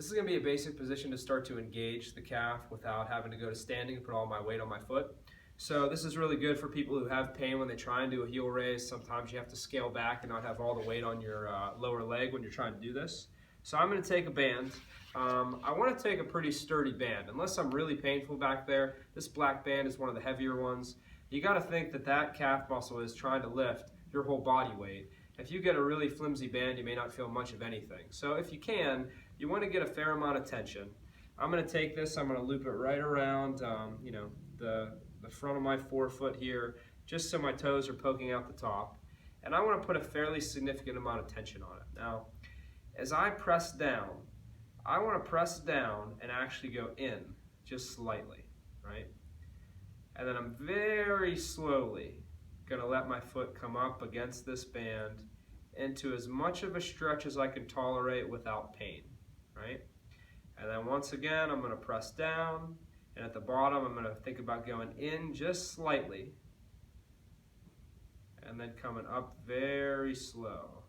This is going to be a basic position to start to engage the calf without having to go to standing and put all my weight on my foot. So this is really good for people who have pain when they try and do a heel raise. Sometimes you have to scale back and not have all the weight on your lower leg when you're trying to do this. So I'm going to take a band. I want to take a pretty sturdy band. Unless I'm really painful back there, this black band is one of the heavier ones. You got to think that that calf muscle is trying to lift your whole body weight. If you get a really flimsy band, you may not feel much of anything. So if you can, you want to get a fair amount of tension. I'm going to take this, I'm going to loop it right around the front of my forefoot here, just so my toes are poking out the top. And I want to put a fairly significant amount of tension on it. Now, as I press down, I want to press down and actually go in just slightly, right? And then I'm very slowly going to let my foot come up against this band into as much of a stretch as I can tolerate without pain, right? And then once again, I'm going to press down, and at the bottom, I'm going to think about going in just slightly, and then coming up very slow.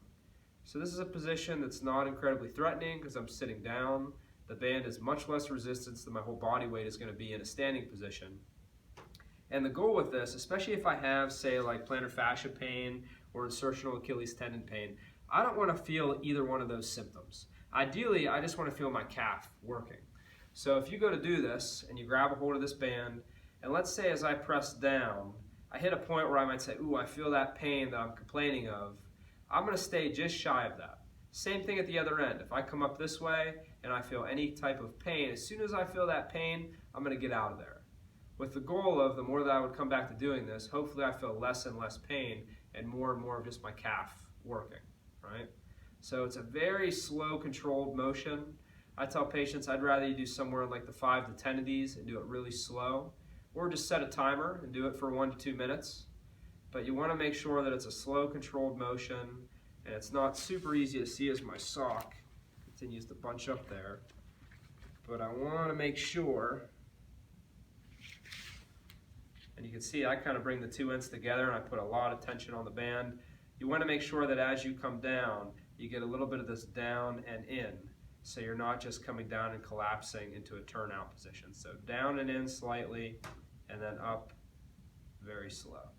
So this is a position that's not incredibly threatening because I'm sitting down. The band is much less resistance than my whole body weight is going to be in a standing position. And the goal with this, especially if I have, say, like plantar fascia pain or insertional Achilles tendon pain, I don't want to feel either one of those symptoms. Ideally, I just want to feel my calf working. So if you go to do this and you grab a hold of this band, and let's say as I press down, I hit a point where I might say, ooh, I feel that pain that I'm complaining of. I'm going to stay just shy of that. Same thing at the other end. If I come up this way and I feel any type of pain, as soon as I feel that pain, I'm going to get out of there. With the goal of the more that I would come back to doing this, hopefully I feel less and less pain and more of just my calf working, right? So it's a very slow, controlled motion. I tell patients I'd rather you do somewhere in like the 5 to 10 of these and do it really slow, or just set a timer and do it for 1 to 2 minutes. But you want to make sure that it's a slow, controlled motion, and it's not super easy to see as my sock continues to bunch up there. But I want to make sure, and you can see I kind of bring the 2 ends together and I put a lot of tension on the band. You want to make sure that as you come down, you get a little bit of this down and in, so you're not just coming down and collapsing into a turnout position. So down and in slightly, and then up very slow.